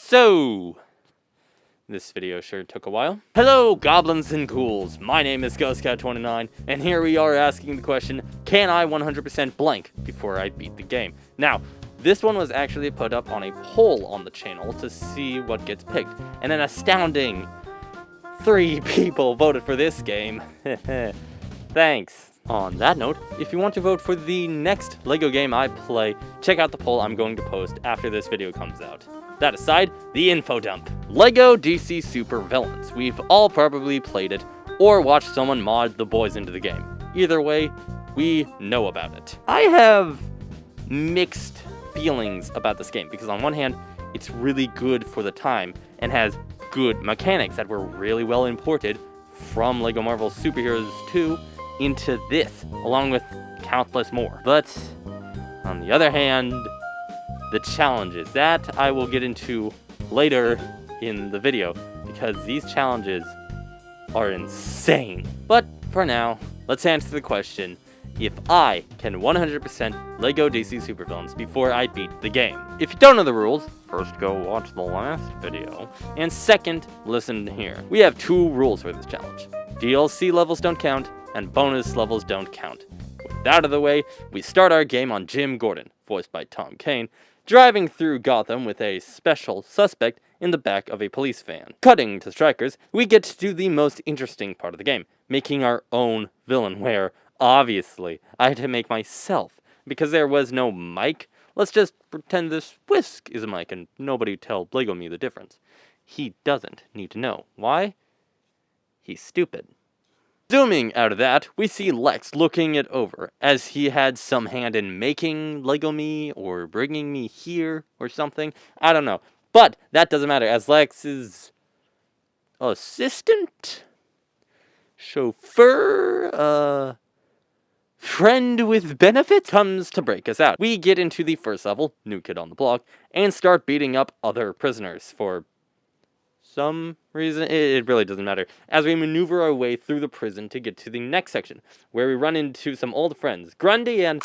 So, this video sure took a while. Hello, goblins and ghouls. My name is GhostCat29, and here we are asking the question, can I 100% blank before I beat the game? Now, this one was actually put up on a poll on the channel to see what gets picked, and an astounding 3 people voted for this game. Thanks. On that note, if you want to vote for the next LEGO game I play, check out the poll I'm going to post after this video comes out. That aside, the info dump. LEGO DC Super Villains. We've all probably played it, or watched someone mod the boys into the game. Either way, we know about it. I have mixed feelings about this game, because on one hand, it's really good for the time, and has good mechanics that were really well imported from LEGO Marvel Superheroes 2 into this, along with countless more. But, on the other hand, the challenges, that I will get into later in the video, because these challenges are insane. But, for now, let's answer the question, if I can 100% LEGO DC Supervillains before I beat the game. If you don't know the rules, first go watch the last video, and second, listen here. We have 2 rules for this challenge. DLC levels don't count, and bonus levels don't count. With that out of the way, we start our game on Jim Gordon, voiced by Tom Kane, driving through Gotham with a special suspect in the back of a police van. Cutting to Strikers, we get to do the most interesting part of the game, making our own villain, where, obviously, I had to make myself. Because there was no mic, let's just pretend this whisk is a mic and nobody tell Lego me the difference. He doesn't need to know. Why? He's stupid. Zooming out of that, we see Lex looking it over, as he had some hand in making Lego me, or bringing me here, or something. I don't know. But, that doesn't matter, as Lex's assistant? Chauffeur? Friend with benefits comes to break us out. We get into the first level, New Kid on the Block, and start beating up other prisoners for some reason. It really doesn't matter, as we maneuver our way through the prison to get to the next section, where we run into some old friends, Grundy and...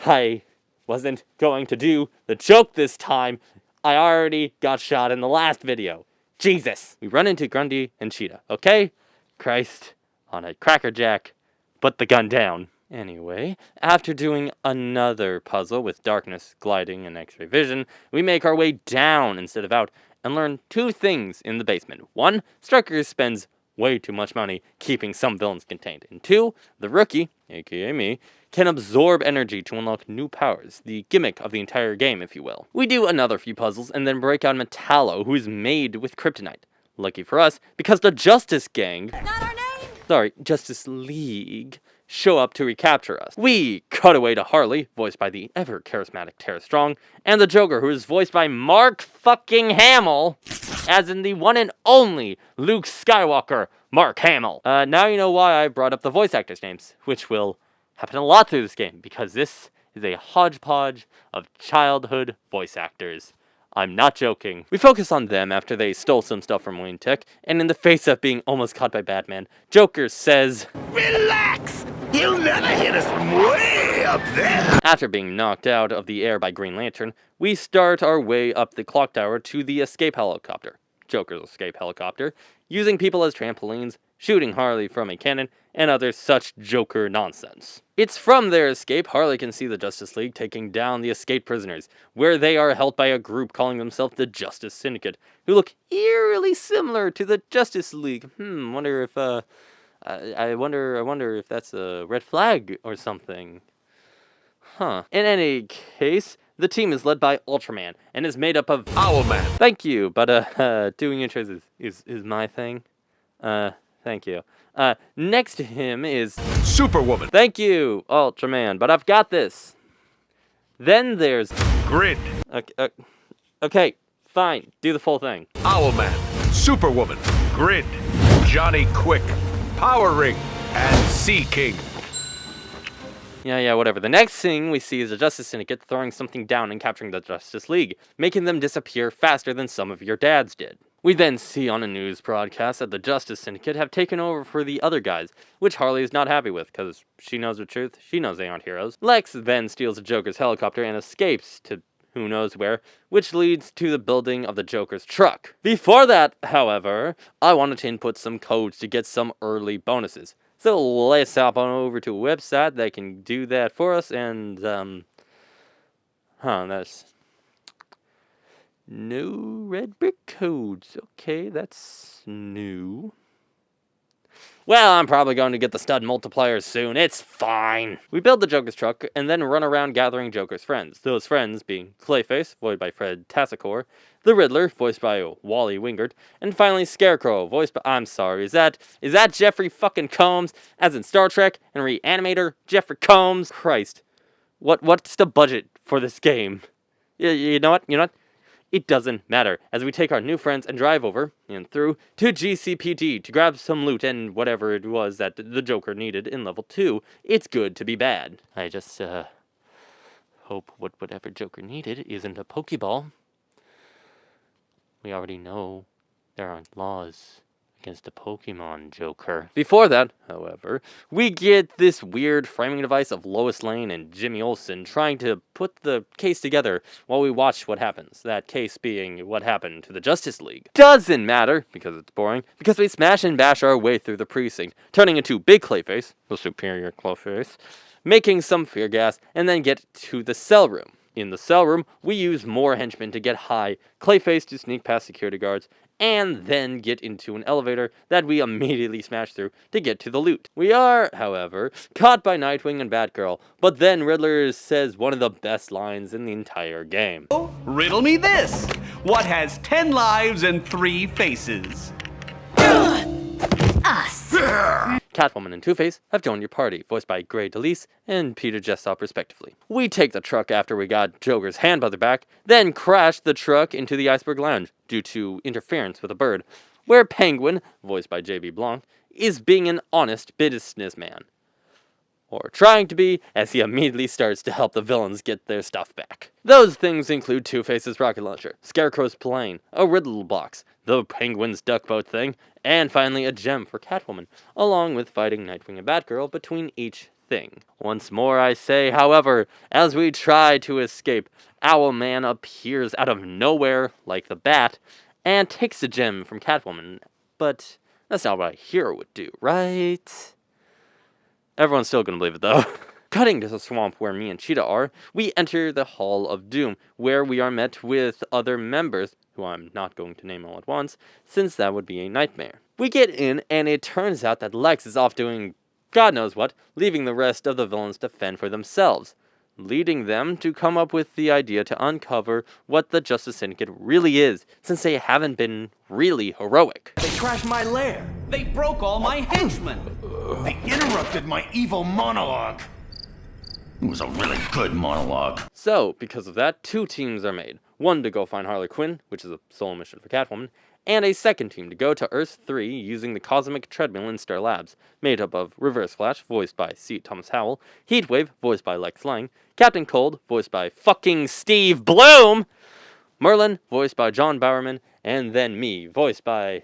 I wasn't going to do the joke this time. I already got shot in the last video. Jesus! We run into Grundy and Cheetah, okay? Christ, on a crackerjack, put the gun down. Anyway, after doing another puzzle with darkness, gliding, and x-ray vision, we make our way down instead of out, and learn 2 things in the basement. 1, Strikers spends way too much money keeping some villains contained. And 2, the rookie, aka me, can absorb energy to unlock new powers, the gimmick of the entire game, if you will. We do another few puzzles, and then break out Metallo, who is made with kryptonite. Lucky for us, because the Justice Gang... Not our name! Sorry, Justice League... show up to recapture us. We cut away to Harley, voiced by the ever-charismatic Tara Strong, and the Joker, who is voiced by Mark fucking Hamill, as in the one and only Luke Skywalker, Mark Hamill. Now you know why I brought up the voice actors' names, which will happen a lot through this game, because this is a hodgepodge of childhood voice actors. I'm not joking. We focus on them after they stole some stuff from Wayne Tech, and in the face of being almost caught by Batman, Joker says, "Relax! You'll never hit us from way up there!" After being knocked out of the air by Green Lantern, we start our way up the clock tower to the escape helicopter, Joker's escape helicopter, using people as trampolines, shooting Harley from a cannon, and other such Joker nonsense. It's from their escape Harley can see the Justice League taking down the escaped prisoners, where they are held by a group calling themselves the Justice Syndicate, who look eerily similar to the Justice League. Wonder if, I wonder if that's a red flag or something. In any case, the team is led by Ultraman, and is made up of... Owlman! Thank you, but, doing intros is my thing. Thank you. Next to him is... Superwoman! Thank you, Ultraman, but I've got this. Then there's... Grid! Okay, fine, do the full thing. Owlman, Superwoman, Grid, Johnny Quick, Power Ring, and Sea King. Yeah, whatever. The next thing we see is the Justice Syndicate throwing something down and capturing the Justice League, making them disappear faster than some of your dads did. We then see on a news broadcast that the Justice Syndicate have taken over for the other guys, which Harley is not happy with, because she knows the truth, she knows they aren't heroes. Lex then steals the Joker's helicopter and escapes to who knows where, which leads to the building of the Joker's truck. Before that, however, I wanted to input some codes to get some early bonuses. So let's hop on over to a website that can do that for us, and, that's no red brick codes. Okay, that's new. Well, I'm probably going to get the stud multipliers soon. It's fine. We build the Joker's truck and then run around gathering Joker's friends. Those friends being Clayface, voiced by Fred Tassacor, the Riddler, voiced by Wally Wingard, and finally Scarecrow, voiced by... I'm sorry, is that Jeffrey fucking Combs? As in Star Trek and Reanimator, Jeffrey Combs? Christ. What's the budget for this game? You know what? It doesn't matter, as we take our new friends and drive over, and through, to GCPD to grab some loot and whatever it was that the Joker needed in level 2. It's good to be bad. I just, hope whatever Joker needed isn't a Pokeball. We already know there aren't laws against a Pokemon Joker. Before that, however, we get this weird framing device of Lois Lane and Jimmy Olsen trying to put the case together while we watch what happens. That case being what happened to the Justice League. Doesn't matter, because it's boring, because we smash and bash our way through the precinct, turning into Big Clayface, the superior Clayface, making some fear gas, and then get to the cell room. In the cell room, we use more henchmen to get high, Clayface to sneak past security guards, and then get into an elevator that we immediately smash through to get to the loot. We are, however, caught by Nightwing and Batgirl, but then Riddler says one of the best lines in the entire game. Riddle me this! What has 10 lives and 3 faces? Us! Catwoman and Two-Face have joined your party, voiced by Grey DeLise and Peter Jessop respectively. We take the truck after we got Joker's hand by the back, then crash the truck into the Iceberg Lounge due to interference with a bird, where Penguin, voiced by J.B. Blanc, is being an honest businessman. Or trying to be, as he immediately starts to help the villains get their stuff back. Those things include Two-Face's rocket launcher, Scarecrow's plane, a Riddle box, the Penguin's duck boat thing, and finally a gem for Catwoman, along with fighting Nightwing and Batgirl between each thing. Once more I say, however, as we try to escape, Owlman appears out of nowhere, like the Bat, and takes a gem from Catwoman. But that's not what a hero would do, right? Everyone's still gonna believe it, though. Cutting to the swamp where me and Cheetah are, we enter the Hall of Doom, where we are met with other members, who I'm not going to name all at once, since that would be a nightmare. We get in, and it turns out that Lex is off doing God knows what, leaving the rest of the villains to fend for themselves, leading them to come up with the idea to uncover what the Justice Syndicate really is, since they haven't been really heroic. They trashed my lair. They broke all my henchmen. They interrupted my evil monologue. It was a really good monologue. So, because of that, 2 teams are made. One to go find Harley Quinn, which is a solo mission for Catwoman, and a second team to go to Earth 3 using the Cosmic Treadmill in Star Labs, made up of Reverse Flash, voiced by C. Thomas Howell, Heatwave, voiced by Lex Lang, Captain Cold, voiced by fucking Steve Bloom, Merlin, voiced by John Bowerman, and then me, voiced by...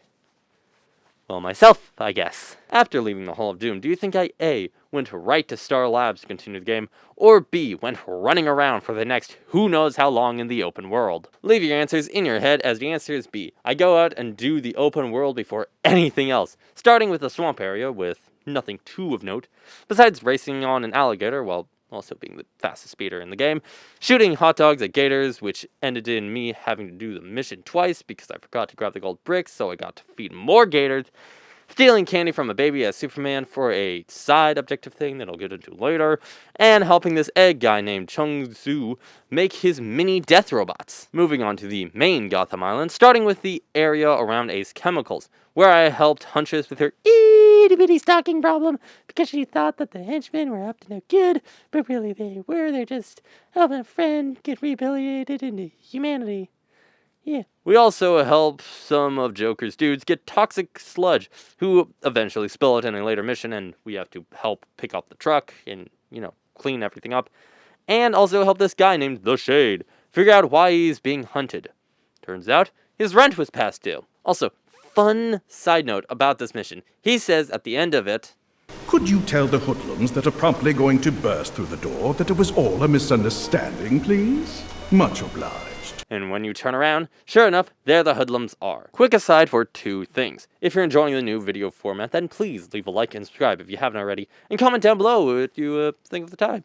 well, myself, I guess. After leaving the Hall of Doom, do you think I A, went right to Star Labs to continue the game, or B, went running around for the next who knows how long in the open world? Leave your answers in your head, as the answer is B. I go out and do the open world before anything else, starting with the swamp area with nothing too of note, besides racing on an alligator while also being the fastest speeder in the game, shooting hot dogs at gators, which ended in me having to do the mission twice because I forgot to grab the gold bricks, so I got to feed more gators, stealing candy from a baby as Superman for a side objective thing that I'll get into later, and helping this egg guy named Chung Tzu make his mini death robots. Moving on to the main Gotham Island, starting with the area around Ace Chemicals, where I helped Huntress with her itty-bitty stalking problem because she thought that the henchmen were up to no good, but really they're just helping a friend get rehabilitated into humanity. Yeah. We also help some of Joker's dudes get toxic sludge, who eventually spill it in a later mission, and we have to help pick up the truck and, clean everything up. And also help this guy named The Shade figure out why he's being hunted. Turns out, his rent was past due. Also, fun side note about this mission. He says at the end of it, "Could you tell the hoodlums that are promptly going to burst through the door that it was all a misunderstanding, please?" Much obliged. And when you turn around, sure enough, there the hoodlums are. Quick aside for two things. If you're enjoying the new video format, then please leave a like and subscribe if you haven't already, and comment down below what you think of the time.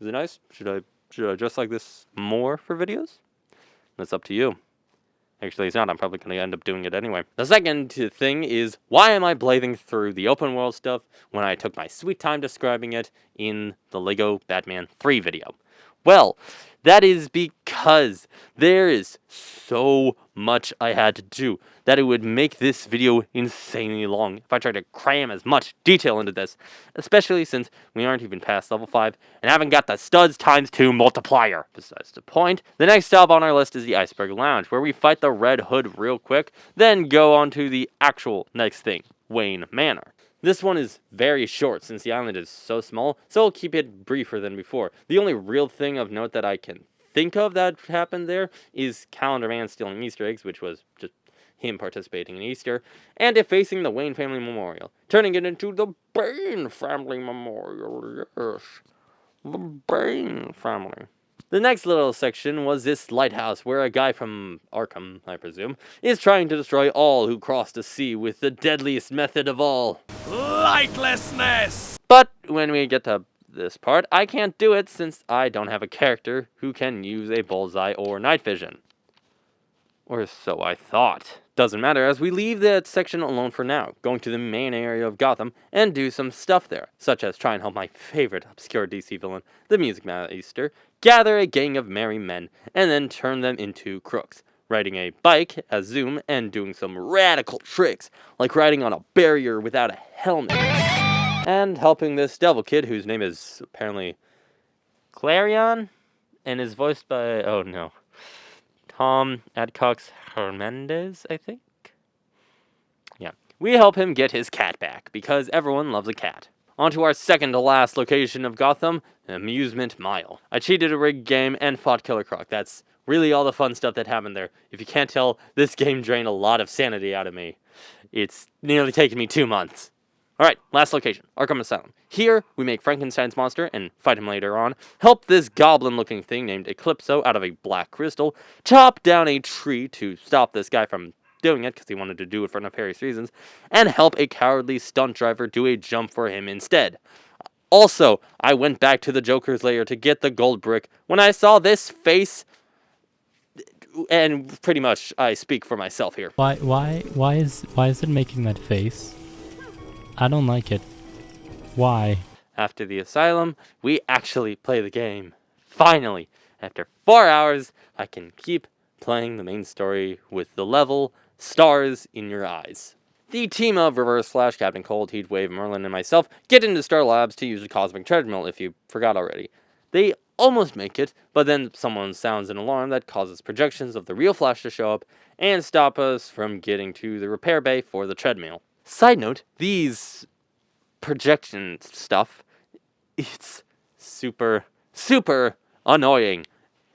Is it nice? Should I dress like this more for videos? That's up to you. Actually, it's not. I'm probably going to end up doing it anyway. The second thing is, why am I blading through the open world stuff when I took my sweet time describing it in the LEGO Batman 3 video? Well, that is because there is so much I had to do that it would make this video insanely long if I tried to cram as much detail into this, especially since we aren't even past level 5 and haven't got the studs times 2 multiplier. Besides the point, the next stop on our list is the Iceberg Lounge, where we fight the Red Hood real quick, then go on to the actual next thing, Wayne Manor. This one is very short since the island is so small, so I'll keep it briefer than before. The only real thing of note that I can think of that happened there is Calendar Man stealing Easter eggs, which was just him participating in Easter, and defacing the Wayne family memorial, turning it into the Bane family memorial. Yes, the Bane family. The next little section was this lighthouse where a guy from Arkham, I presume, is trying to destroy all who cross the sea with the deadliest method of all, Lightlessness! But when we get to this part, I can't do it since I don't have a character who can use a bullseye or night vision. Or so I thought. Doesn't matter, as we leave that section alone for now, going to the main area of Gotham and do some stuff there, such as try and help my favorite obscure DC villain, the Music Meister, gather a gang of merry men, and then turn them into crooks, riding a bike as Zoom and doing some radical tricks, like riding on a barrier without a helmet, and helping this devil kid whose name is apparently Clarion, and is voiced by, oh no, Tom Adcox Hernandez, I think? Yeah. We help him get his cat back, because everyone loves a cat. On to our second to last location of Gotham, Amusement Mile. I cheated a rigged game and fought Killer Croc. That's really all the fun stuff that happened there. If you can't tell, this game drained a lot of sanity out of me. It's nearly taken me 2 months. Alright, last location, Arkham Asylum. Here, we make Frankenstein's monster and fight him later on, help this goblin-looking thing named Eclipso out of a black crystal, chop down a tree to stop this guy from doing it because he wanted to do it for nefarious reasons, and help a cowardly stunt driver do a jump for him instead. Also, I went back to the Joker's lair to get the gold brick when I saw this face, and pretty much I speak for myself here. Why is it making that face? I don't like it. Why? After the asylum, we actually play the game. Finally, after 4 hours, I can keep playing the main story with the level, stars in your eyes. The team of Reverse Flash, Captain Cold, Heatwave, Merlin, and myself get into Star Labs to use the Cosmic Treadmill if you forgot already. They almost make it, but then someone sounds an alarm that causes projections of the real Flash to show up and stop us from getting to the repair bay for the treadmill. Side note, these projection stuff, it's super annoying.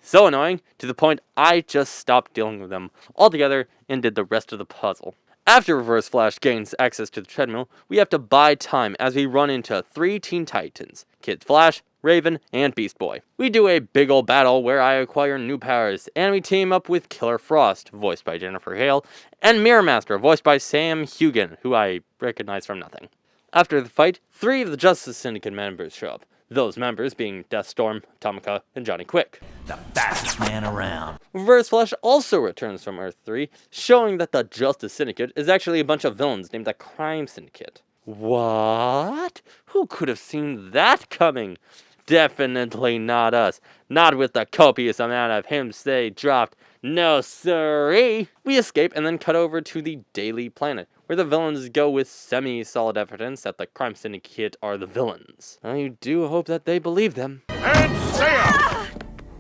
So annoying to the point I just stopped dealing with them altogether and did the rest of the puzzle. After Reverse Flash gains access to the treadmill, we have to buy time as we run into 3 Teen Titans, Kid Flash, Raven, and Beast Boy. We do a big ol' battle where I acquire new powers, and we team up with Killer Frost, voiced by Jennifer Hale, and Mirror Master, voiced by Sam Hugan, who I recognize from nothing. After the fight, 3 of the Justice Syndicate members show up, those members being Deathstorm, Atomica, and Johnny Quick. The fastest man around. Reverse Flash also returns from Earth 3, showing that the Justice Syndicate is actually a bunch of villains named the Crime Syndicate. What? Who could have seen that coming? Definitely not us. Not with the copious amount of hints they dropped. No siree! We escape and then cut over to the Daily Planet, where the villains go with semi-solid evidence that the Crime Syndicate are the villains. I do hope that they believe them. And sail!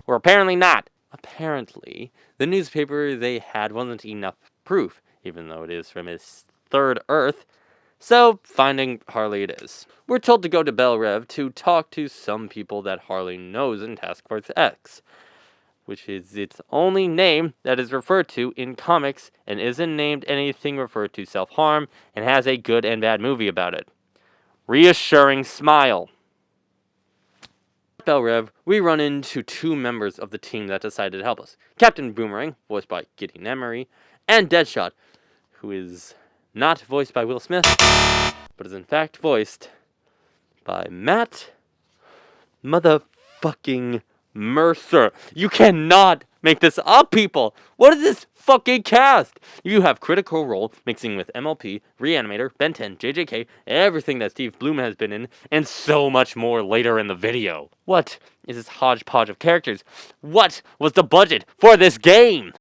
Or apparently not. Apparently, the newspaper they had wasn't enough proof, even though it is from his 3rd Earth. So, finding Harley it is. We're told to go to Bel Rev to talk to some people that Harley knows in Task Force X, which is its only name that is referred to in comics and isn't named anything referred to self-harm and has a good and bad movie about it. Reassuring smile. At Belrev, we run into two members of the team that decided to help us. Captain Boomerang, voiced by Gideon Emery, and Deadshot, who is not voiced by Will Smith, but is in fact voiced by Matt motherfucking Mercer. You cannot make this up, people! What is this fucking cast? You have Critical Role mixing with MLP, Reanimator, Ben 10, JJK, everything that Steve Bloom has been in, and so much more later in the video. What is this hodgepodge of characters? What was the budget for this game?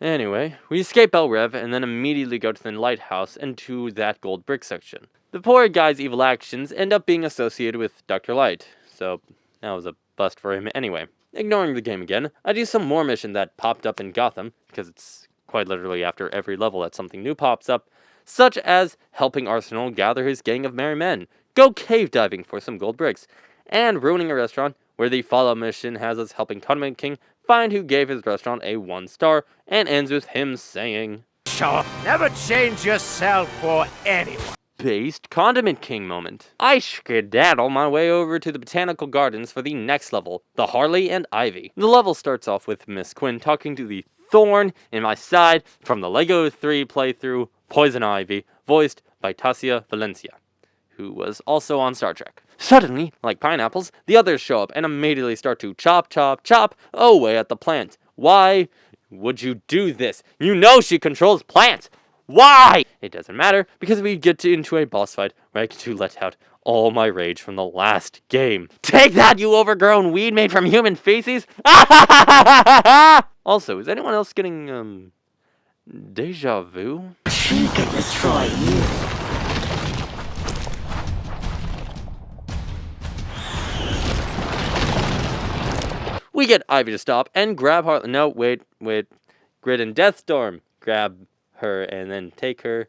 Anyway, we escape Belrev and then immediately go to the lighthouse and to that gold brick section. The poor guy's evil actions end up being associated with Dr. Light, so that was a bust for him anyway. Ignoring the game again, I do some more mission that popped up in Gotham, because it's quite literally after every level that something new pops up, such as helping Arsenal gather his gang of merry men, go cave diving for some gold bricks, and ruining a restaurant where the follow-up mission has us helping Condiment King find who gave his restaurant a 1 star, and ends with him saying, "Sure, never change yourself for anyone." Based Condiment King moment. I skedaddle my way over to the Botanical Gardens for the next level, the Harley and Ivy. The level starts off with Miss Quinn talking to the thorn in my side from the LEGO 3 playthrough, Poison Ivy, voiced by Tasia Valencia, who was also on Star Trek. Suddenly, like pineapples, the others show up and immediately start to chop, chop, chop away at the plant. Why would you do this? You know she controls plants! Why? It doesn't matter, because we get into a boss fight where I get to let out all my rage from the last game. Take that, you overgrown weed made from human feces! Also, is anyone else getting, deja vu? She can destroy you. We get Ivy to stop and grab Harley. No, wait. Grid and Deathstorm grab her and then take her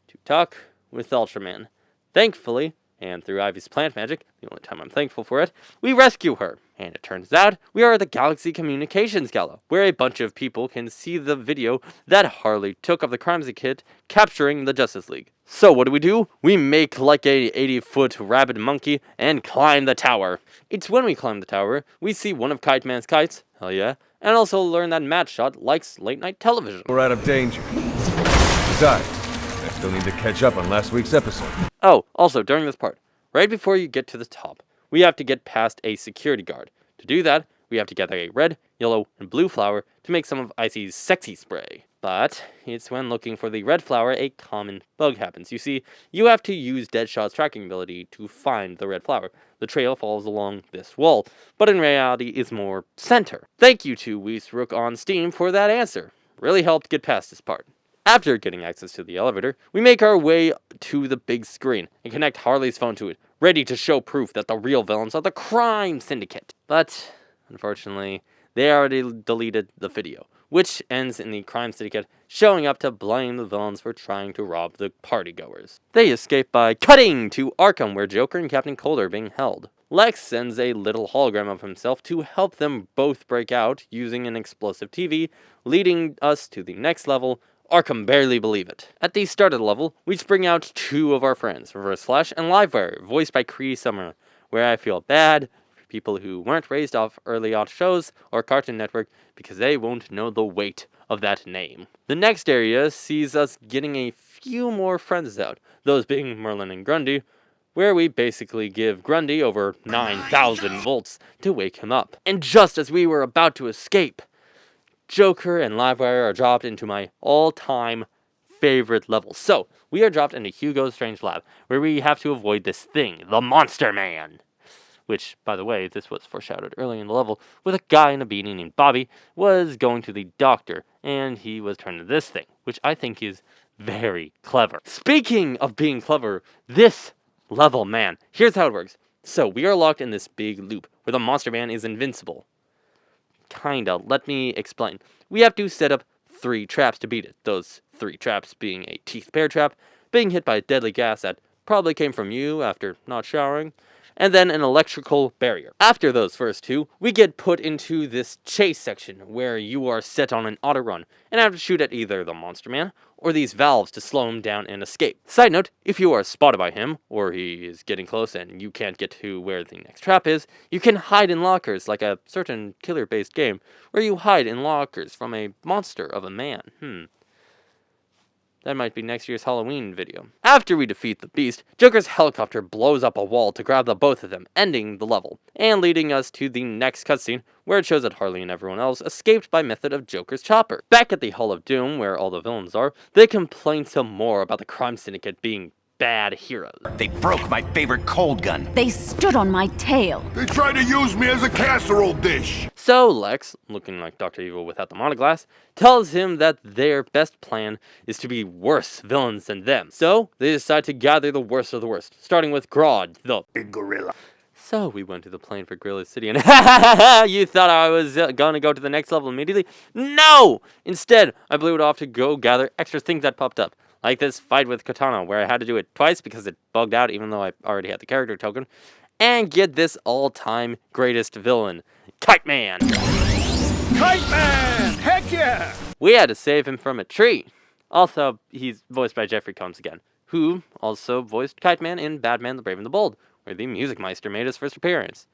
to talk with Ultraman. Thankfully, and through Ivy's plant magic, the only time I'm thankful for it, we rescue her. And it turns out we are at the Galaxy Communications Gala, where a bunch of people can see the video that Harley took of the crime kid capturing the Justice League. So what do? We make like a 80-foot rabid monkey and climb the tower. It's when we climb the tower, we see one of Kite Man's kites, hell yeah, and also learn that Matt Shot likes late-night television. We're out of danger. Besides, I still need to catch up on last week's episode. Oh, also, during this part, right before you get to the top, we have to get past a security guard. To do that, we have to gather a red, yellow, and blue flower to make some of Icy's sexy spray. But it's when looking for the red flower a common bug happens. You see, you have to use Deadshot's tracking ability to find the red flower. The trail follows along this wall, but in reality is more center. Thank you to Weesrook on Steam for that answer. Really helped get past this part. After getting access to the elevator, we make our way to the big screen and connect Harley's phone to it, ready to show proof that the real villains are the crime syndicate. But, unfortunately, they already deleted the video, which ends in the crime syndicate showing up to blame the villains for trying to rob the partygoers. They escape by cutting to Arkham, where Joker and Captain Cold are being held. Lex sends a little hologram of himself to help them both break out using an explosive TV, leading us to the next level. Arkham barely believe it. At the start of the level, we bring out two of our friends, Reverse Flash and Livewire, voiced by Cree Summer, where I feel bad for people who weren't raised off early odd shows or Cartoon Network because they won't know the weight of that name. The next area sees us getting a few more friends out, those being Merlin and Grundy, where we basically give Grundy over 9,000 volts to wake him up. And just as we were about to escape, Joker and Livewire are dropped into my all-time favorite level. So, we are dropped into Hugo's Strange Lab, where we have to avoid this thing, the Monster Man. Which, by the way, this was foreshadowed early in the level, with a guy in a beanie named Bobby was going to the doctor, and he was turned into this thing, which I think is very clever. Speaking of being clever, this level, man, here's how it works. So, we are locked in this big loop, where the Monster Man is invincible. Kinda. Let me explain. We have to set up 3 traps to beat it. Those 3 traps being a teeth bear trap, being hit by a deadly gas that probably came from you after not showering, and then an electrical barrier. After those first two, we get put into this chase section where you are set on an auto run and have to shoot at either the Monster Man or these valves to slow him down and escape. Side note, if you are spotted by him, or he is getting close and you can't get to where the next trap is, you can hide in lockers like a certain killer-based game where you hide in lockers from a monster of a man. That might be next year's Halloween video. After we defeat the beast, Joker's helicopter blows up a wall to grab the both of them, ending the level, and leading us to the next cutscene, where it shows that Harley and everyone else escaped by method of Joker's chopper. Back at the Hall of Doom, where all the villains are, they complain some more about the crime syndicate being bad heroes. They broke my favorite cold gun. They stood on my tail. They tried to use me as a casserole dish. So Lex, looking like Dr. Evil without the monoglass, tells him that their best plan is to be worse villains than them. So they decide to gather the worst of the worst, starting with Grodd, the Big gorilla. So we went to the plane for Gorilla City and you thought I was gonna go to the next level immediately? No! Instead, I blew it off to go gather extra things that popped up. Like this fight with Katana, where I had to do it twice because it bugged out even though I already had the character token. And get this all-time greatest villain, Kite Man! Kite Man! Heck yeah! We had to save him from a tree. Also, he's voiced by Jeffrey Combs again, who also voiced Kite Man in Batman the Brave and the Bold, where the Music Meister made his first appearance.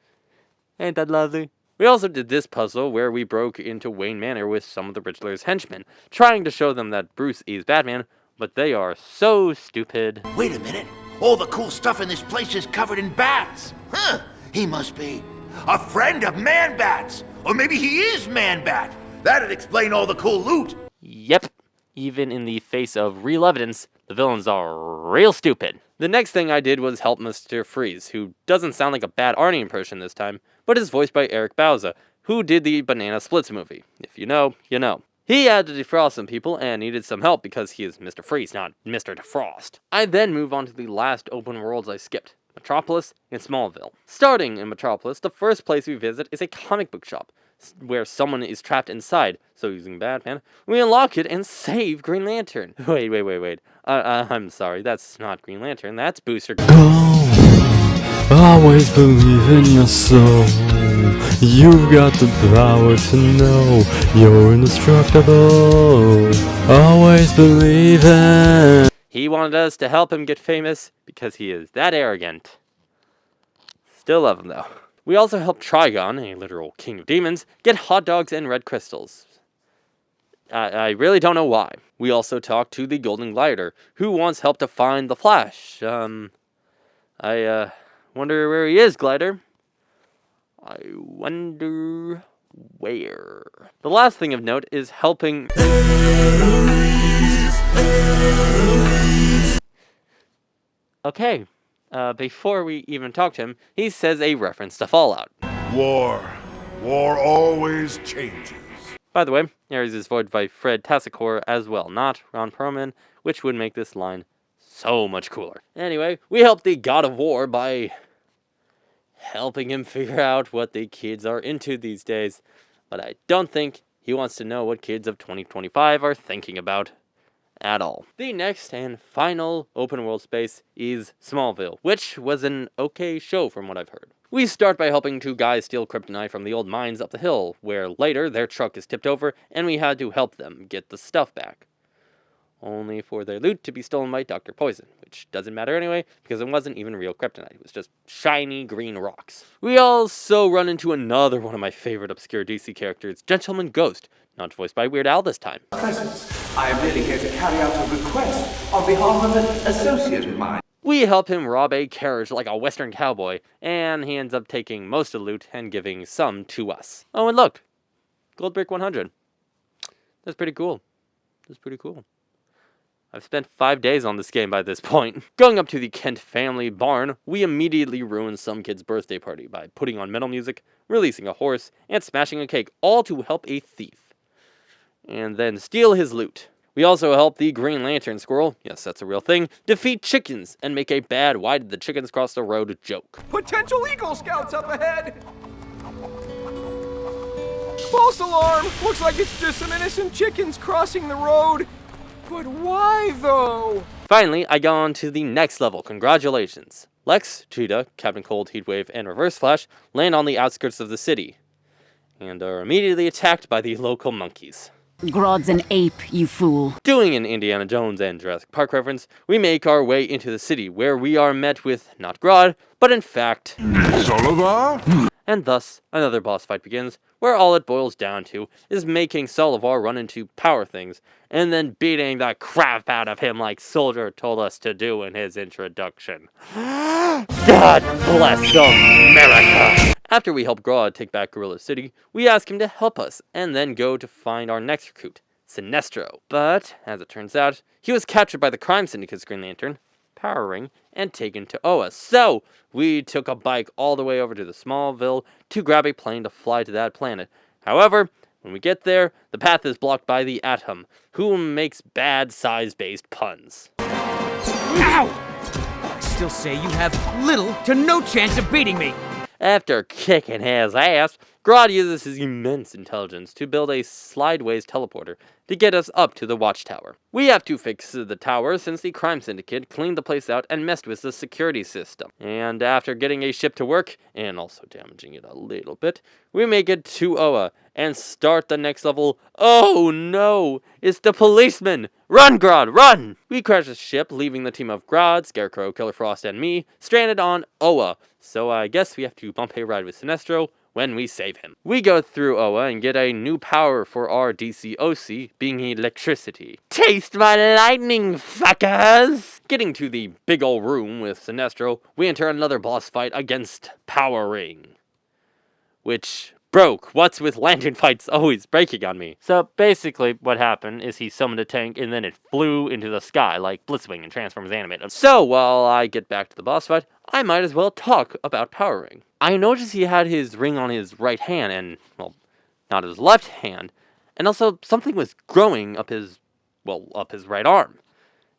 Ain't that lovely? We also did this puzzle where we broke into Wayne Manor with some of the Riddler's henchmen, trying to show them that Bruce is Batman, but they are so stupid. Wait a minute. All the cool stuff in this place is covered in bats. Huh. He must be a friend of Man-Bat's. Or maybe he is Man-Bat. That'd explain all the cool loot. Yep. Even in the face of real evidence, the villains are real stupid. The next thing I did was help Mr. Freeze, who doesn't sound like a bad Arnie impression this time, but is voiced by Eric Bauza, who did the Banana Splits movie. If you know, you know. He had to defrost some people and needed some help because he is Mr. Freeze, not Mr. Defrost. I then move on to the last open worlds I skipped, Metropolis and Smallville. Starting in Metropolis, the first place we visit is a comic book shop, where someone is trapped inside, so using Batman, we unlock it and save Green Lantern. Wait. I'm sorry, that's not Green Lantern, that's Booster Gold. Always believe in your soul. You've got the power to know you're indestructible. Always believe in. He wanted us to help him get famous because he is that arrogant. Still love him though. We also helped Trigon, a literal king of demons, get hot dogs and red crystals. I really don't know why. We also talked to the Golden Glider, who wants help to find the Flash. I wonder where he is, Glider. I wonder where. The last thing of note is helping... Okay, before we even talk to him, he says a reference to Fallout. War always changes. By the way, Ares is voiced by Fred Tassicor as well, not Ron Perlman, which would make this line so much cooler. Anyway, we helped the God of War by helping him figure out what the kids are into these days, but I don't think he wants to know what kids of 2025 are thinking about at all. The next and final open world space is Smallville, which was an okay show from what I've heard. We start by helping two guys steal kryptonite from the old mines up the hill, where later their truck is tipped over and we had to help them get the stuff back. Only for their loot to be stolen by Dr. Poison, which doesn't matter anyway, because it wasn't even real kryptonite, it was just shiny green rocks. We also run into another one of my favorite obscure DC characters, Gentleman Ghost, not voiced by Weird Al this time. Presence. I am really here to carry out a request on behalf of an associate of mine. We help him rob a carriage like a western cowboy, and he ends up taking most of the loot and giving some to us. Oh, and look! Gold Brick 100. That's pretty cool. I've spent 5 days on this game by this point. Going up to the Kent family barn, we immediately ruin some kid's birthday party by putting on metal music, releasing a horse, and smashing a cake, all to help a thief. And then steal his loot. We also help the Green Lantern Squirrel, yes that's a real thing, defeat chickens and make a bad why did the chickens cross the road joke. Potential Eagle Scouts up ahead! False alarm! Looks like it's just some innocent chickens crossing the road. But why though? Finally, I got on to the next level, congratulations. Lex, Cheetah, Captain Cold, Heatwave, and Reverse Flash land on the outskirts of the city, and are immediately attacked by the local monkeys. Grodd's an ape, you fool. Doing an Indiana Jones and Jurassic Park reference, we make our way into the city, where we are met with not Grodd, but in fact... Solivar? And thus, another boss fight begins, where all it boils down to is making Solivar run into power things, and then beating the crap out of him like Soldier told us to do in his introduction. God bless America! After we help Grodd take back Gorilla City, we ask him to help us, and then go to find our next recruit, Sinestro. But, as it turns out, he was captured by the Crime Syndicate's Green Lantern, Power Ring, and taken to Oa. So, we took a bike all the way over to the Smallville to grab a plane to fly to that planet. However, when we get there, the path is blocked by the Atom, who makes bad size-based puns. Ow! I still say you have little to no chance of beating me. After kicking his ass, Grodd uses his immense intelligence to build a slideways teleporter to get us up to the watchtower. We have to fix the tower since the Crime Syndicate cleaned the place out and messed with the security system. And after getting a ship to work, and also damaging it a little bit, we make it to Oa and start the next level. Oh no! It's the policeman! Run, Grodd, run! We crash the ship, leaving the team of Grodd, Scarecrow, Killer Frost, and me stranded on Oa. So I guess we have to bump a ride with Sinestro when we save him. We go through Oa and get a new power for our DCOC, being electricity. Taste my lightning, fuckers! Getting to the big ol' room with Sinestro, we enter another boss fight against Power Ring, which broke. What's with lantern fights always breaking on me? So basically what happened is he summoned a tank and then it flew into the sky like Blitzwing and Transformers Animated. So while I get back to the boss fight, I might as well talk about Power Ring. I noticed he had his ring on his right hand and, well, not his left hand. And also something was growing up his right arm.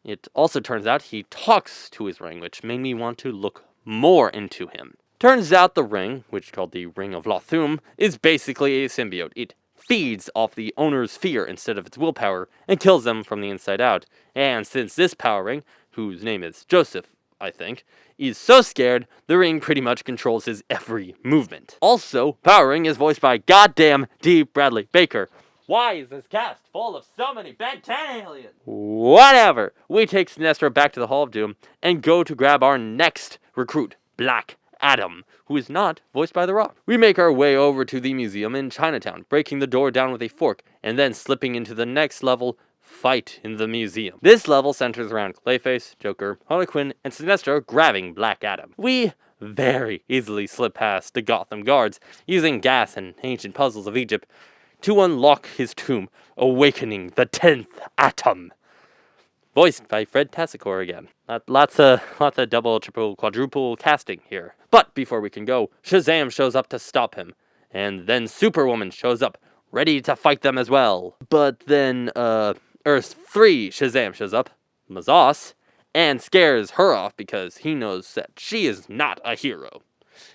It also turns out he talks to his ring, which made me want to look more into him. Turns out the ring, which is called the Ring of Lothum, is basically a symbiote. It feeds off the owner's fear instead of its willpower and kills them from the inside out. And since this Power Ring, whose name is Joseph, I think, is so scared, the ring pretty much controls his every movement. Also, Power Ring is voiced by goddamn D. Bradley Baker. Why is this cast full of so many aliens? Whatever. We take Sinestro back to the Hall of Doom and go to grab our next recruit, Black Adam, who is not voiced by The Rock. We make our way over to the museum in Chinatown, breaking the door down with a fork, and then slipping into the next level, Fight in the Museum. This level centers around Clayface, Joker, Harley Quinn, and Sinestro grabbing Black Adam. We very easily slip past the Gotham guards, using gas and ancient puzzles of Egypt to unlock his tomb, awakening the 10th Atom. Voiced by Fred Tassicor again. Lots of double, triple, quadruple casting here. But before we can go, Shazam shows up to stop him. And then Superwoman shows up, ready to fight them as well. But then, Earth 3 Shazam shows up, Mazos, and scares her off because he knows that she is not a hero.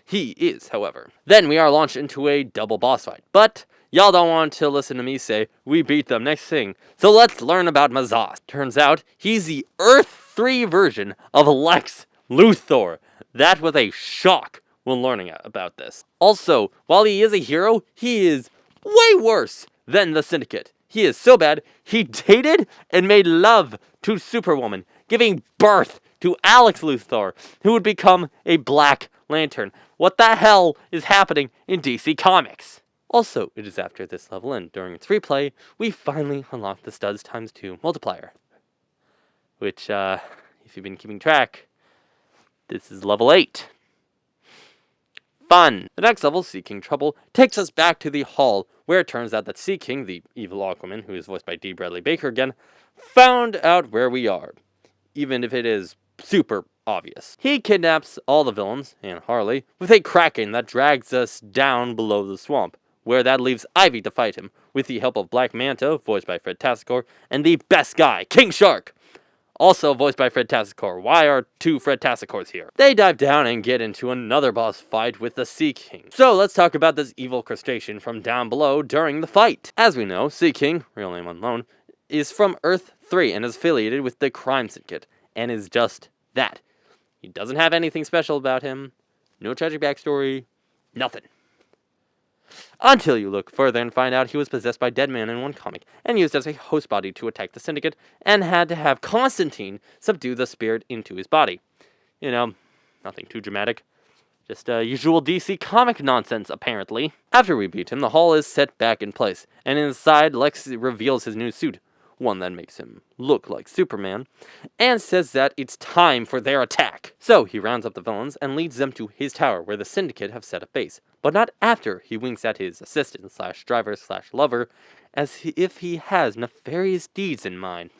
He is, however. Then we are launched into a double boss fight. But y'all don't want to listen to me say we beat them next thing. So let's learn about Mazos. Turns out he's the Earth 3 version of Lex Luthor. That was a shock when learning about this. Also, while he is a hero, he is way worse than the Syndicate. He is so bad, he dated and made love to Superwoman, giving birth to Alex Luthor, who would become a Black Lantern. What the hell is happening in DC Comics? Also, it is after this level, and during its replay, we finally unlock the Studs ×2 multiplier. Which, if you've been keeping track, this is level 8. Fun! The next level, Seeking Trouble, takes us back to the hall, where it turns out that Seeking, the evil Aquaman, who is voiced by D. Bradley Baker again, found out where we are, even if it is super obvious. He kidnaps all the villains, and Harley, with a kraken that drags us down below the swamp, where that leaves Ivy to fight him, with the help of Black Manta, voiced by Fred Tassicor, and the best guy, King Shark, also voiced by Fred Tassicor. Why are two Fred Tassicors here? They dive down and get into another boss fight with the Sea King. So let's talk about this evil crustacean from down below during the fight. As we know, Sea King, real name unknown, is from Earth 3 and is affiliated with the Crime Syndicate, and is just that. He doesn't have anything special about him. No tragic backstory. Nothing. Until you look further and find out he was possessed by Dead Man in one comic, and used as a host body to attack the Syndicate, and had to have Constantine subdue the spirit into his body. You know, nothing too dramatic. Just usual DC comic nonsense, apparently. After we beat him, the hall is set back in place, and inside, Lex reveals his new suit, one that makes him look like Superman, and says that it's time for their attack. So he rounds up the villains and leads them to his tower, where the Syndicate have set up base, but not after he winks at his assistant slash driver slash lover, as if he has nefarious deeds in mind.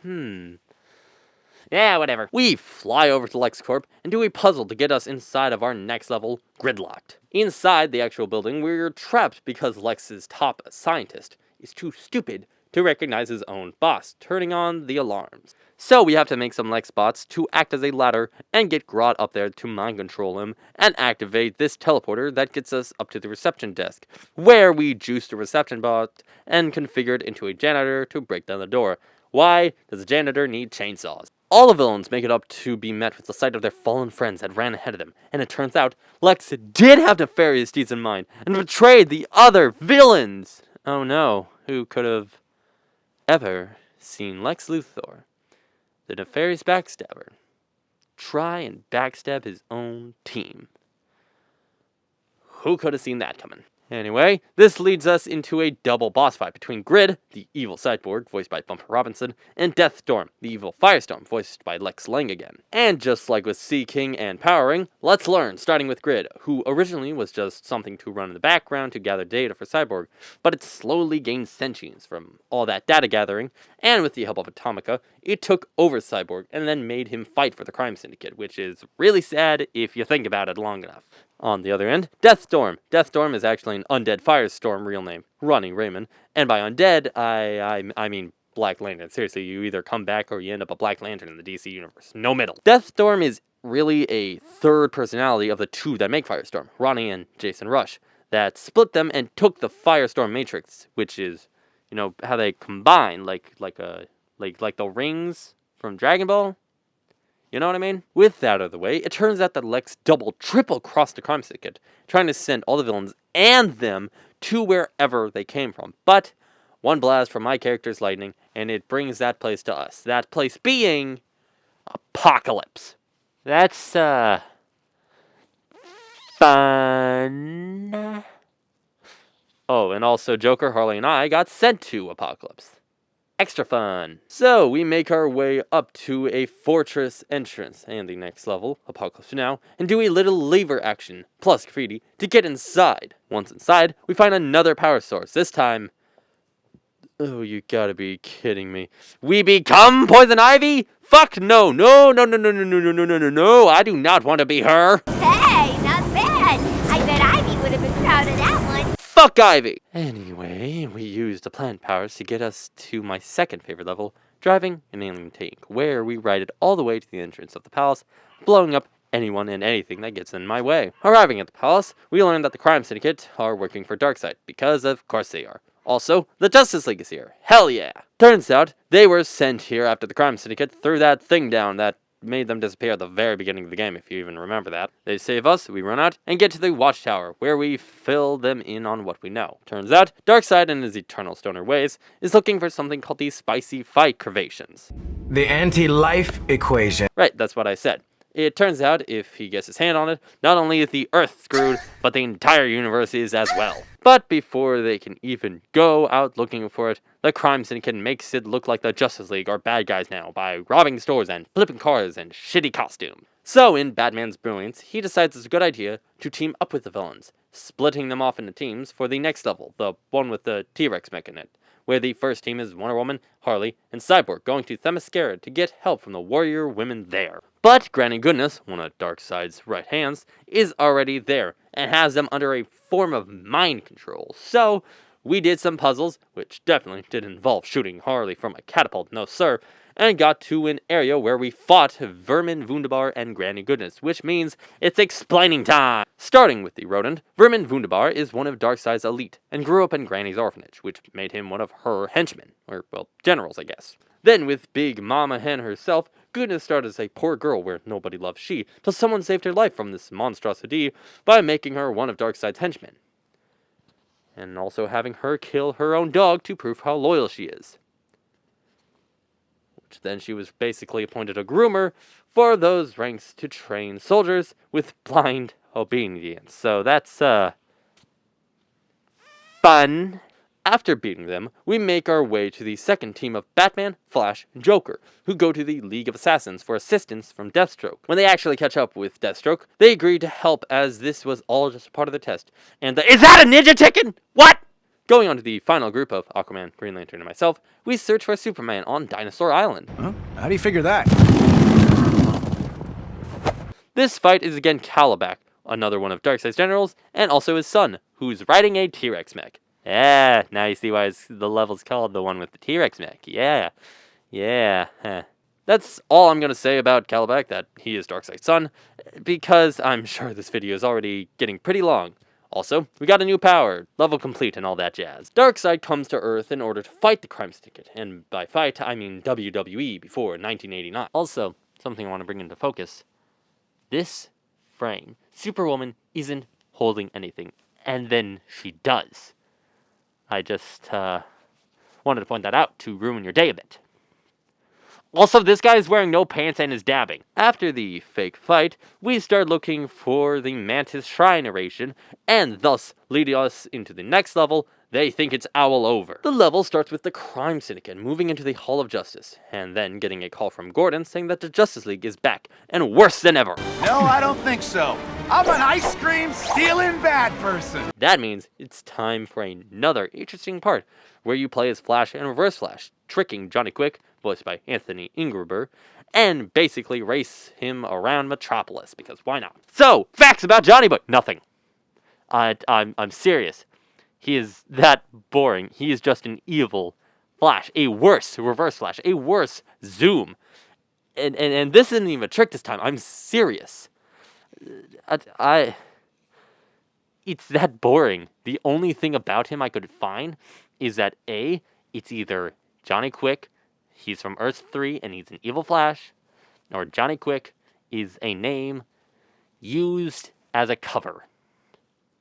Yeah, whatever. We fly over to LexCorp and do a puzzle to get us inside of our next level, Gridlocked. Inside the actual building, we're trapped because Lex's top scientist is too stupid to recognize his own boss, turning on the alarms. So we have to make some Lex bots to act as a ladder and get Grodd up there to mind control him and activate this teleporter that gets us up to the reception desk, where we juice the reception bot and configure it into a janitor to break down the door. Why does the janitor need chainsaws? All the villains make it up to be met with the sight of their fallen friends that ran ahead of them, and it turns out Lex did have nefarious deeds in mind and betrayed the other villains! Oh no, who could have ever seen Lex Luthor, the nefarious backstabber, try and backstab his own team? Who could have seen that coming? Anyway, this leads us into a double boss fight between Grid, the evil cyborg, voiced by Bumper Robinson, and Deathstorm, the evil Firestorm, voiced by Lex Lang again. And just like with Sea King and Powering, let's learn, starting with Grid, who originally was just something to run in the background to gather data for Cyborg, but it slowly gained sentience from all that data gathering, and with the help of Atomica, it took over Cyborg and then made him fight for the crime syndicate, which is really sad if you think about it long enough. On the other end, Deathstorm. Deathstorm is actually an undead Firestorm real name, Ronnie Raymond. And by undead, I mean Black Lantern. Seriously, you either come back or you end up a Black Lantern in the DC universe. No middle. Deathstorm is really a third personality of the two that make Firestorm, Ronnie and Jason Rush, that split them and took the Firestorm Matrix, which is, you know, how they combine, like the rings from Dragon Ball. You know what I mean? With that out of the way, it turns out that Lex triple crossed the crime syndicate, trying to send all the villains and them to wherever they came from. But one blast from my character's lightning, and it brings that place to us. That place being Apocalypse. That's fun. Oh, and also Joker, Harley, and I got sent to Apocalypse. Extra fun. So we make our way up to a fortress entrance and the next level, Apocalypse Now, and do a little lever action plus graffiti to get inside. Once inside, we find another power source. This time, oh, you gotta be kidding me. We become Poison Ivy? Fuck no, no, I do not want to be her. Hey, not bad. I bet Ivy would have been proud of that one. Fuck Ivy! Anyway, we used the plant powers to get us to my second favorite level, driving an alien tank, where we ride it all the way to the entrance of the palace, blowing up anyone and anything that gets in my way. Arriving at the palace, we learn that the crime syndicate are working for Darkseid, because of course they are. Also, the Justice League is here. Hell yeah! Turns out, they were sent here after the crime syndicate threw that thing down that made them disappear at the very beginning of the game, if you even remember that. They save us, we run out, and get to the Watchtower, where we fill them in on what we know. Turns out, Darkseid in his eternal stoner ways is looking for something called the Spicy Fight Curvations. The anti-life equation. Right, that's what I said. It turns out, if he gets his hand on it, not only is the Earth screwed, but the entire universe is as well. But before they can even go out looking for it, the crime syndicate makes it look like the Justice League are bad guys now by robbing stores and flipping cars and shitty costumes. So, in Batman's brilliance, he decides it's a good idea to team up with the villains, splitting them off into teams for the next level, the one with the T-Rex mech in it, where the first team is Wonder Woman, Harley, and Cyborg going to Themyscira to get help from the warrior women there. But Granny Goodness, one of Darkseid's right hands, is already there, and has them under a form of mind control. So, we did some puzzles, which definitely did involve shooting Harley from a catapult, no sir, and got to an area where we fought Vermin, Wunderbar, and Granny Goodness, which means it's explaining time! Starting with the rodent, Vermin Wunderbar is one of Darkseid's elite, and grew up in Granny's orphanage, which made him one of her henchmen, or, well, generals, I guess. Then, with Big Mama Hen herself, Goodness started as a poor girl where nobody loved she, till someone saved her life from this monstrosity by making her one of Darkseid's henchmen. And also having her kill her own dog to prove how loyal she is. Which then she was basically appointed a groomer for those ranks to train soldiers with blind obedience. So that's, fun. After beating them, we make our way to the second team of Batman, Flash, and Joker, who go to the League of Assassins for assistance from Deathstroke. When they actually catch up with Deathstroke, they agree to help as this was all just a part of the test. And is that a ninja chicken? What? Going on to the final group of Aquaman, Green Lantern, and myself, we search for Superman on Dinosaur Island. Huh? How do you figure that? This fight is again Calabac, another one of Darkseid's generals, and also his son, who's riding a T-Rex mech. Yeah, now you see why the level's called the one with the T-Rex mech. Yeah. That's all I'm going to say about Calabac, that he is Darkseid's son, because I'm sure this video is already getting pretty long. Also, we got a new power, level complete and all that jazz. Darkseid comes to Earth in order to fight the crime syndicate, and by fight, I mean WWE before 1989. Also, something I want to bring into focus. This frame, Superwoman isn't holding anything, and then she does. I just wanted to point that out to ruin your day a bit. Also, this guy is wearing no pants and is dabbing. After the fake fight, we start looking for the Mantis Shrine narration, and thus leading us into the next level. They think it's Owl over. The level starts with the crime syndicate moving into the Hall of Justice, and then getting a call from Gordon saying that the Justice League is back, and worse than ever. No, I don't think so. I'm an ice cream stealing bad person. That means it's time for another interesting part, where you play as Flash and Reverse Flash, tricking Johnny Quick, voiced by Anthony Ingruber, and basically race him around Metropolis, because why not? So, facts about Johnny Boy. Nothing. I'm serious. He is that boring. He is just an evil Flash, a worse Reverse Flash, a worse Zoom. And this isn't even a trick this time. I'm serious. It's that boring. The only thing about him I could find is that A, it's either Johnny Quick, he's from Earth 3 and he's an evil Flash, or Johnny Quick is a name used as a cover.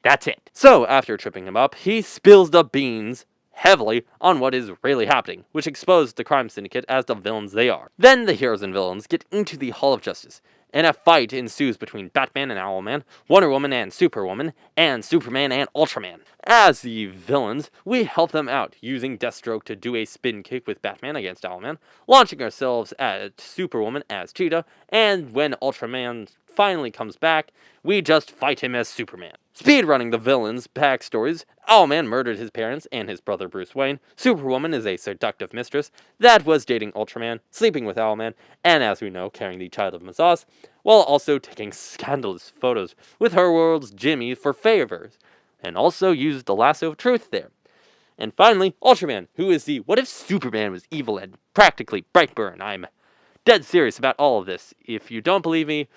That's it. So, after tripping him up, he spills the beans heavily on what is really happening, which exposed the crime syndicate as the villains they are. Then the heroes and villains get into the Hall of Justice, and a fight ensues between Batman and Owlman, Wonder Woman and Superwoman, and Superman and Ultraman. As the villains, we help them out, using Deathstroke to do a spin kick with Batman against Owlman, launching ourselves at Superwoman as Cheetah, and when Ultraman finally comes back, we just fight him as Superman. Speedrunning the villains' backstories, Owlman murdered his parents and his brother Bruce Wayne. Superwoman is a seductive mistress that was dating Ultraman, sleeping with Owlman, and as we know, carrying the child of Mazaz, while also taking scandalous photos with her world's Jimmy for favors, and also used the lasso of truth there. And finally, Ultraman, who is the what if Superman was evil and practically Brightburn. I'm dead serious about all of this. If you don't believe me,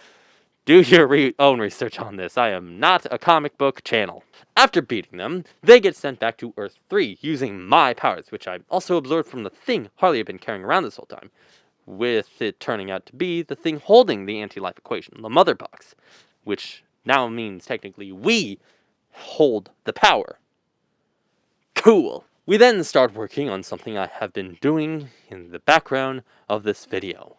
do your own research on this. I am not a comic book channel. After beating them, they get sent back to Earth 3 using my powers, which I also absorbed from the thing Harley had been carrying around this whole time, with it turning out to be the thing holding the anti-life equation, the mother box, which now means technically we hold the power. Cool. We then start working on something I have been doing in the background of this video.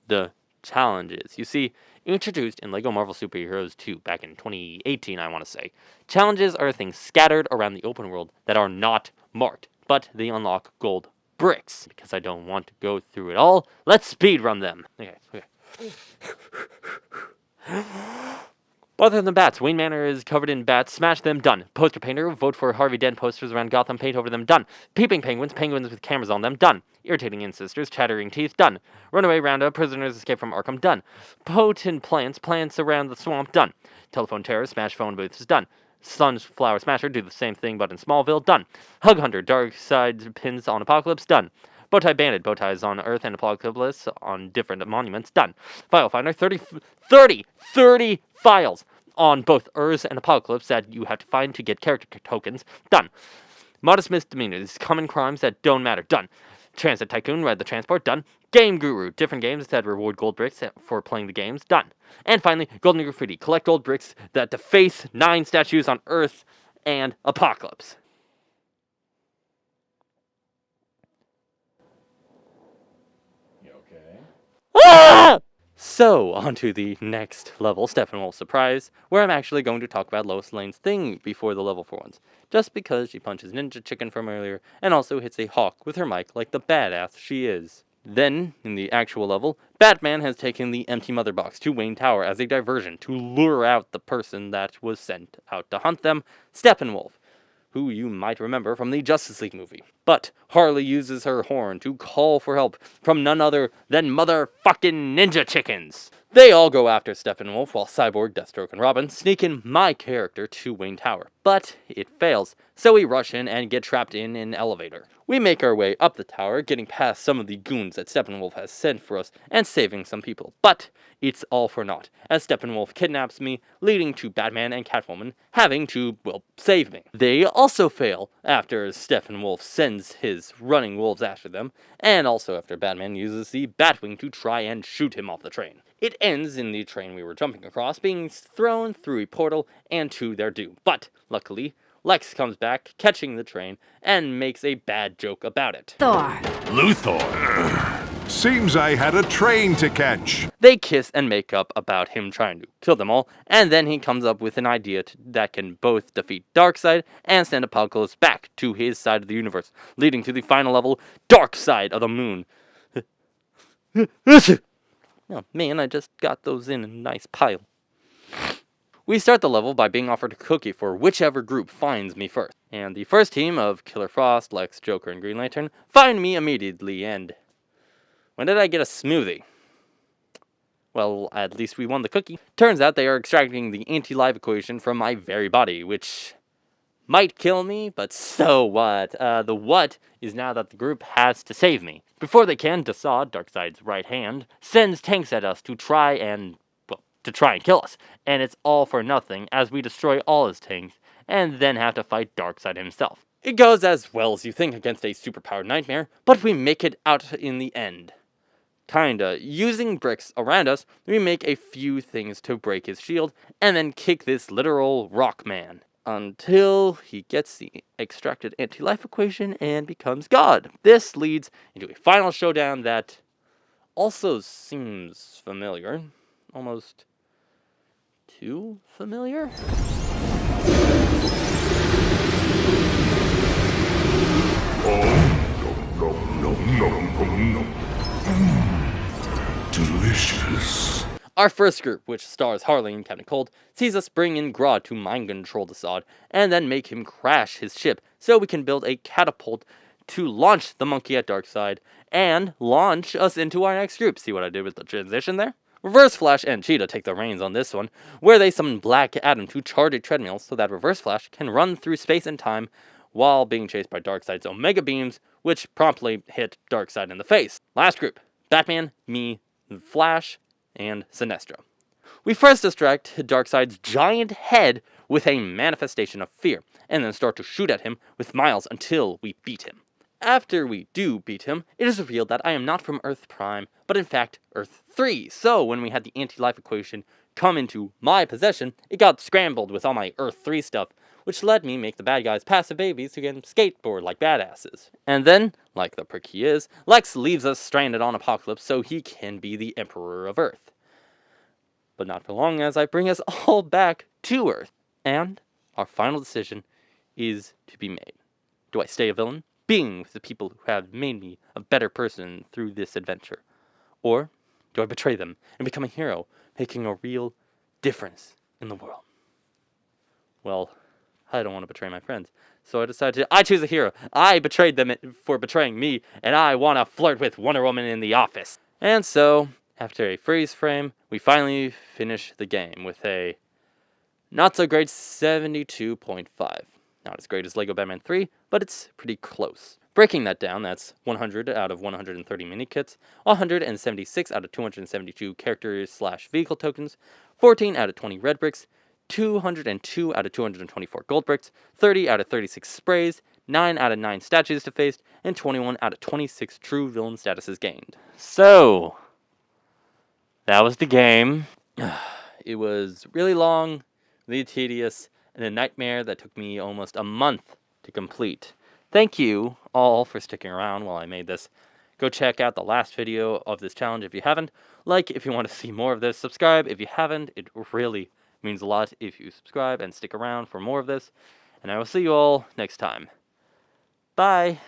The challenges. You see, introduced in LEGO Marvel Super Heroes 2 back in 2018, I want to say, challenges are things scattered around the open world that are not marked, but they unlock gold bricks. Because I don't want to go through it all, let's speedrun them. Okay. Other than bats, Wayne Manor is covered in bats. Smash them, done. Poster painter, vote for Harvey Dent posters around Gotham, paint over them, done. Peeping penguins, penguins with cameras on them, done. Irritating ancestors, chattering teeth, done. Runaway roundup, prisoners escape from Arkham, done. Potent plants, plants around the swamp, done. Telephone terror, smash phone booths, done. Sunflower smasher, do the same thing but in Smallville, done. Hug hunter, dark side pins on Apocalypse, done. Bowtie bandit, bowties on Earth and Apocalypse on different monuments, done. File finder, 30 files on both Earth and Apocalypse that you have to find to get character tokens, done. Modest misdemeanors, common crimes that don't matter, done. Transit Tycoon, ride the transport, done. Game Guru, different games that reward gold bricks for playing the games, done. And finally, Golden Graffiti, collect gold bricks that deface 9 statues on Earth and Apocalypse. You okay? Ah! So, on to the next level, Steppenwolf's Surprise, where I'm actually going to talk about Lois Lane's thing before the level for once, just because she punches Ninja Chicken from earlier, and also hits a hawk with her mic like the badass she is. Then, in the actual level, Batman has taken the empty mother box to Wayne Tower as a diversion to lure out the person that was sent out to hunt them, Steppenwolf, who you might remember from the Justice League movie. But Harley uses her horn to call for help from none other than motherfucking Ninja Chickens. They all go after Steppenwolf while Cyborg, Deathstroke, and Robin sneak in my character to Wayne Tower. But it fails, so we rush in and get trapped in an elevator. We make our way up the tower, getting past some of the goons that Steppenwolf has sent for us and saving some people. But it's all for naught, as Steppenwolf kidnaps me, leading to Batman and Catwoman having to, well, save me. They also fail after Steppenwolf sends his running wolves after them, and also after Batman uses the Batwing to try and shoot him off the train. It ends in the train we were jumping across being thrown through a portal and to their doom. But, luckily, Lex comes back, catching the train, and makes a bad joke about it. Thor. Luthor. Seems I had a train to catch. They kiss and make up about him trying to kill them all, and then he comes up with an idea that can both defeat Darkseid and send Apocalypse back to his side of the universe, leading to the final level, Dark Side of the Moon. Oh man, I just got those in a nice pile. We start the level by being offered a cookie for whichever group finds me first. And the first team of Killer Frost, Lex, Joker, and Green Lantern find me immediately, and when did I get a smoothie? Well, at least we won the cookie. Turns out they are extracting the anti-life equation from my very body, which might kill me, but so what? The what is now that the group has to save me. Before they can, Desaad, Darkseid's right hand, sends tanks at us to try and kill us. And it's all for nothing, as we destroy all his tanks, and then have to fight Darkseid himself. It goes as well as you think against a superpowered nightmare, but we make it out in the end. Kinda. Using bricks around us, we make a few things to break his shield, and then kick this literal rock man. Until he gets the extracted anti-life equation and becomes God. This leads into a final showdown that also seems familiar. Almost too familiar? Delicious. Our first group, which stars Harley and Captain Cold, sees us bring in Grodd to mind control Desaad, and then make him crash his ship so we can build a catapult to launch the monkey at Darkseid, and launch us into our next group. See what I did with the transition there? Reverse Flash and Cheetah take the reins on this one, where they summon Black Adam to charge a treadmill so that Reverse Flash can run through space and time while being chased by Darkseid's Omega Beams, which promptly hit Darkseid in the face. Last group, Batman, me, Flash, and Sinestro. We first distract Darkseid's giant head with a manifestation of fear, and then start to shoot at him with Miles until we beat him. After we do beat him, it is revealed that I am not from Earth Prime, but in fact Earth 3. So when we had the anti-life equation come into my possession, it got scrambled with all my Earth 3 stuff, which let me make the bad guys passive babies who can skateboard like badasses. And then, like the prick he is, Lex leaves us stranded on Apocalypse so he can be the Emperor of Earth. But not for long, as I bring us all back to Earth. And our final decision is to be made. Do I stay a villain, being with the people who have made me a better person through this adventure? Or do I betray them and become a hero, making a real difference in the world? Well, I don't want to betray my friends, so I choose a hero. I betrayed them for betraying me, and I want to flirt with Wonder Woman in the office. And so, after a freeze frame, we finally finish the game with a not so great 72.5. Not as great as LEGO Batman 3, but it's pretty close. Breaking that down, that's 100 out of 130 mini-kits, 176 out of 272 characters/vehicle tokens, 14 out of 20 red bricks, 202 out of 224 gold bricks, 30 out of 36 sprays, 9 out of 9 statues defaced, and 21 out of 26 true villain statuses gained. So, that was the game. It was really long, really tedious, and a nightmare that took me almost a month to complete. Thank you all for sticking around while I made this. Go check out the last video of this challenge if you haven't. Like if you want to see more of this. Subscribe if you haven't. It really means a lot if you subscribe and stick around for more of this. And I will see you all next time. Bye.